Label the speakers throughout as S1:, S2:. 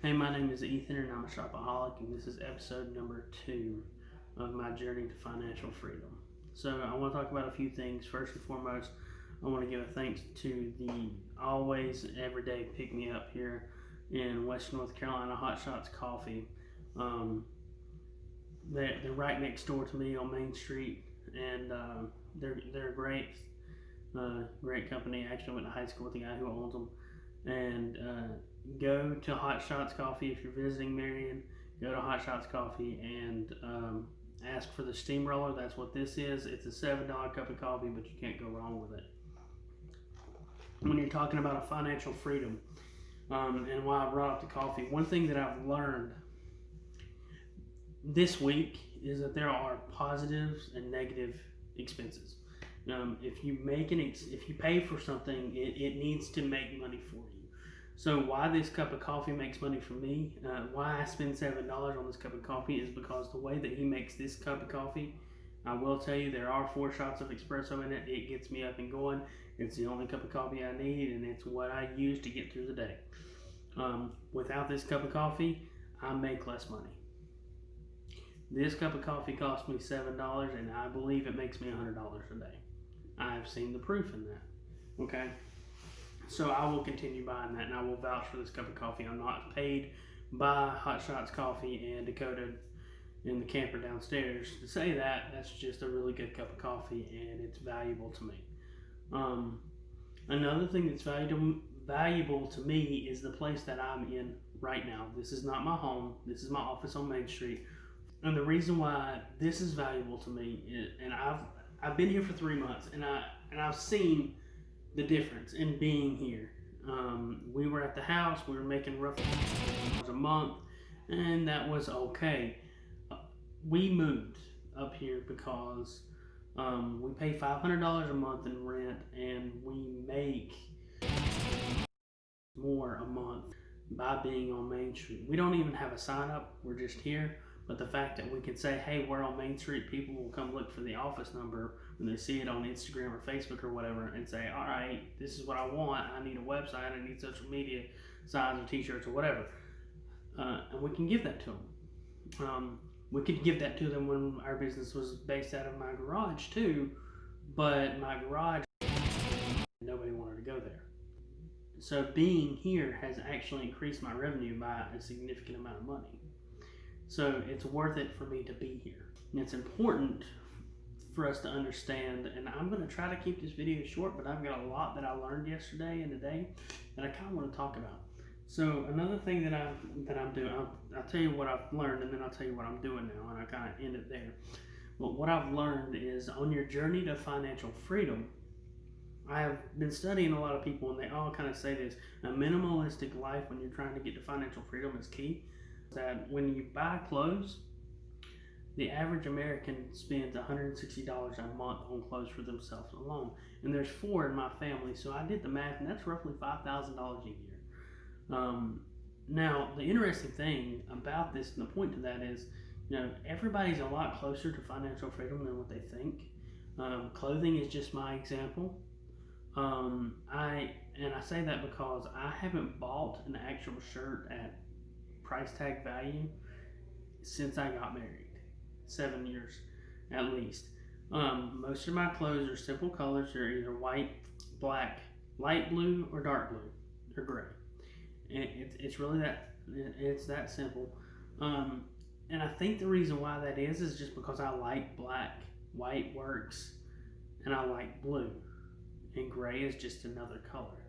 S1: Hey, my name is Ethan and I'm a shopaholic, and this is episode number 2 of my journey to financial freedom. So, I want to talk about a few things. First and foremost, I want to give a thanks to the always everyday pick me up here in Western North Carolina, Hotshots Coffee. They're right next door to me on Main Street, and they're a great company. I actually went to high school with the guy who owns them, and go to Hotshots Coffee if you're visiting Marion. Go to Hotshots Coffee and ask for the steamroller. That's what this is. It's a $7 cup of coffee, but you can't go wrong with it. When you're talking about a financial freedom, and why I brought up the coffee, one thing that I've learned this week is that there are positives and negative expenses. If you pay for something, it needs to make money for you. So why this cup of coffee makes money for me, why I spend $7 on this cup of coffee, is because the way that he makes this cup of coffee, I will tell you there are 4 shots of espresso in it. It gets me up and going. It's the only cup of coffee I need, and it's what I use to get through the day. Without this cup of coffee, I make less money. This cup of coffee cost me $7, and I believe it makes me $100 a day. I have seen the proof in that. Okay? So I will continue buying that, and I will vouch for this cup of coffee. I'm not paid by Hotshots Coffee and Dakota in the camper downstairs to say that. That's just a really good cup of coffee, and it's valuable to me. Another thing that's valuable to me is the place that I'm in right now. This is not my home. This is my office on Main Street. And the reason why this is valuable to me is, and I've been here for 3 months, and I've seen the difference in being here. We were at the house. We were making roughly $1,000 a month, and that was okay. We moved up here because we pay $500 a month in rent, and we make more a month by being on Main Street. We don't even have a sign up. We're just here. But the fact that we can say, hey, we're on Main Street, people will come look for the office number when they see it on Instagram or Facebook or whatever, and say, all right, this is what I want. I need a website. I need social media signs or t-shirts or whatever. And we can give that to them. We could give that to them when our business was based out of my garage too, but my garage, nobody wanted to go there. So being here has actually increased my revenue by a significant amount of money. So it's worth it for me to be here. And it's important for us to understand, and I'm going to try to keep this video short, but I've got a lot that I learned yesterday and today that I kind of want to talk about. So another thing that I'm doing, I'll tell you what I've learned, and then I'll tell you what I'm doing now, and I kind of end it there. But what I've learned is, on your journey to financial freedom, I have been studying a lot of people, and they all kind of say this: a minimalistic life when you're trying to get to financial freedom is key. That when you buy clothes, the average American spends $160 a month on clothes for themselves alone, and there's 4 in my family, so I did the math, and that's roughly $5,000 a year. Now, the interesting thing about this, and the point to that is, everybody's a lot closer to financial freedom than what they think. Clothing is just my example. I say that because I haven't bought an actual shirt at price tag value since I got married, 7 years at least. Most of my clothes are simple colors. They're either white, black, light blue, or dark blue, or gray. And it's really that simple. And I think the reason why that is just because I like black. White works, and I like blue, and gray is just another color,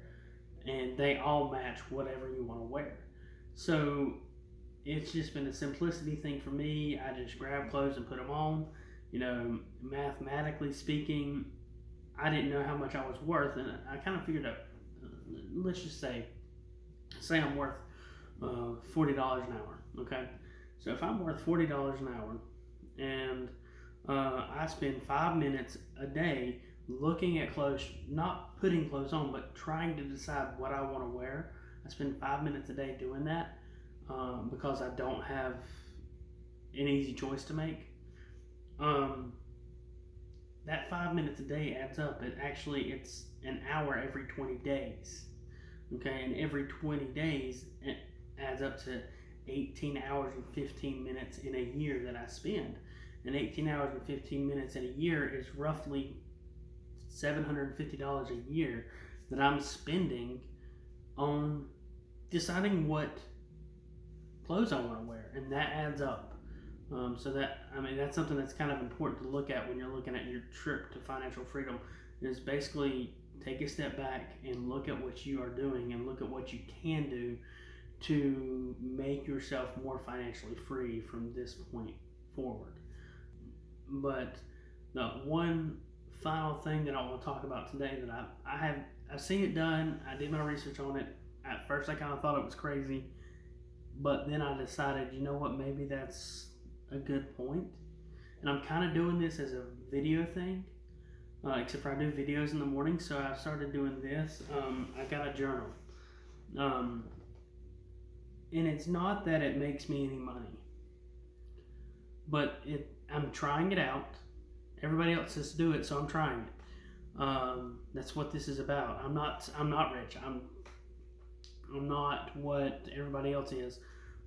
S1: and they all match whatever you want to wear. So it's just been a simplicity thing for me. I just grab clothes and put them on. Mathematically speaking, I didn't know how much I was worth, and I kind of figured out, let's just say I'm worth $40 an hour, okay? So if I'm worth $40 an hour, and I spend 5 minutes a day looking at clothes, not putting clothes on, but trying to decide what I want to wear. I spend 5 minutes a day doing that because I don't have an easy choice to make. That 5 minutes a day adds up. It's an hour every 20 days. Okay, and every 20 days, adds up to 18 hours and 15 minutes in a year that I spend. And 18 hours and 15 minutes in a year is roughly $750 a year that I'm spending on deciding what clothes I want to wear, and that adds up. That's something that's kind of important to look at when you're looking at your trip to financial freedom. Is basically take a step back and look at what you are doing and look at what you can do to make yourself more financially free from this point forward. But the one final thing that I want to talk about today that I've seen it done. I did my research on it. At first, I kind of thought it was crazy, but then I decided, you know what, maybe that's a good point. And I'm kind of doing this as a video thing, except for I do videos in the morning, so I started doing this. I got a journal, and it's not that it makes me any money, but I'm trying it out. Everybody else says to do it, so I'm trying it. That's what this is about. I'm not rich. I'm not what everybody else is,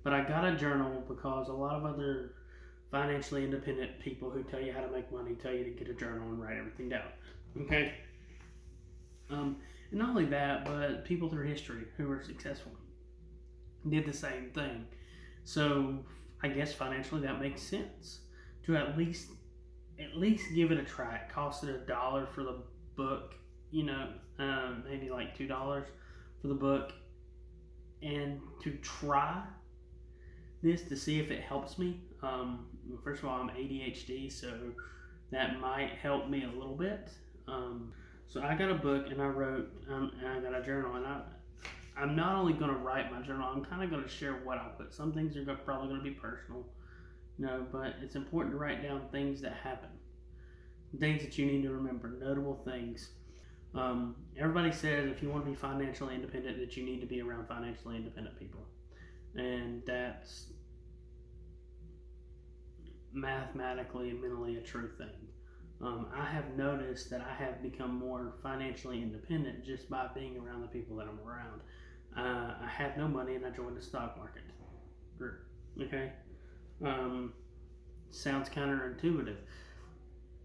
S1: but I got a journal because a lot of other financially independent people who tell you how to make money tell you to get a journal and write everything down. Okay. And not only that, but people through history who were successful did the same thing. So I guess financially that makes sense to at least give it a try. It costed $1 for the book, maybe like $2 for the book, and to try this to see if it helps me. First of all, I'm ADHD, so that might help me a little bit. So I got a book and I wrote, and I got a journal, and I'm not only going to write my journal, I'm kind of going to share what I put. Some things are probably going to be personal, but it's important to write down things that happen, things that you need to remember, notable things. Everybody says if you want to be financially independent that you need to be around financially independent people, and that's mathematically and mentally a true thing. I have noticed that I have become more financially independent just by being around the people that I'm around. I had no money and I joined the stock market group. Okay, sounds counterintuitive,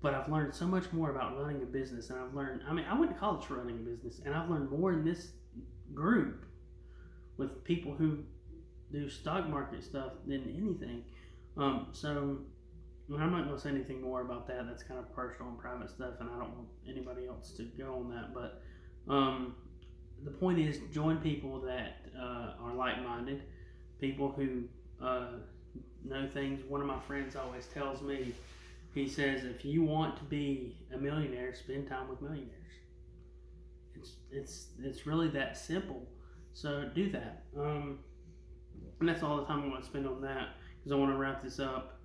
S1: but I've learned so much more about running a business, and I went to college for running a business, and I've learned more in this group with people who do stock market stuff than anything. So I'm not going to say anything more about that. That's kind of personal and private stuff, and I don't want anybody else to go on that. But the point is, join people that are like-minded, people who know things. One of my friends always tells me, he says, if you want to be a millionaire, spend time with millionaires. It's really that simple. So do that. And that's all the time I want to spend on that, because I want to wrap this up.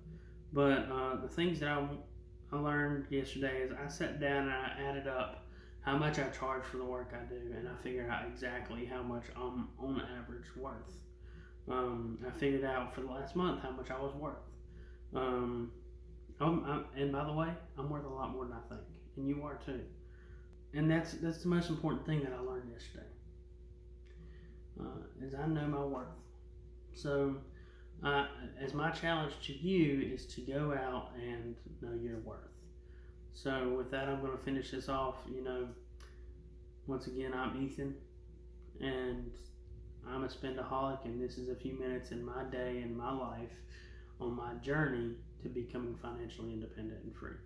S1: But the things that I learned yesterday is I sat down and I added up how much I charge for the work I do, and I figured out exactly how much I'm on average worth. I figured out for the last month how much I was worth. And by the way, I'm worth a lot more than I think, and you are too. And that's the most important thing that I learned yesterday, is I know my worth. So as my challenge to you is to go out and know your worth. So with that, I'm going to finish this off. Once again, I'm Ethan, and I'm a spendaholic, and this is a few minutes in my day and my life on my journey to becoming financially independent and free.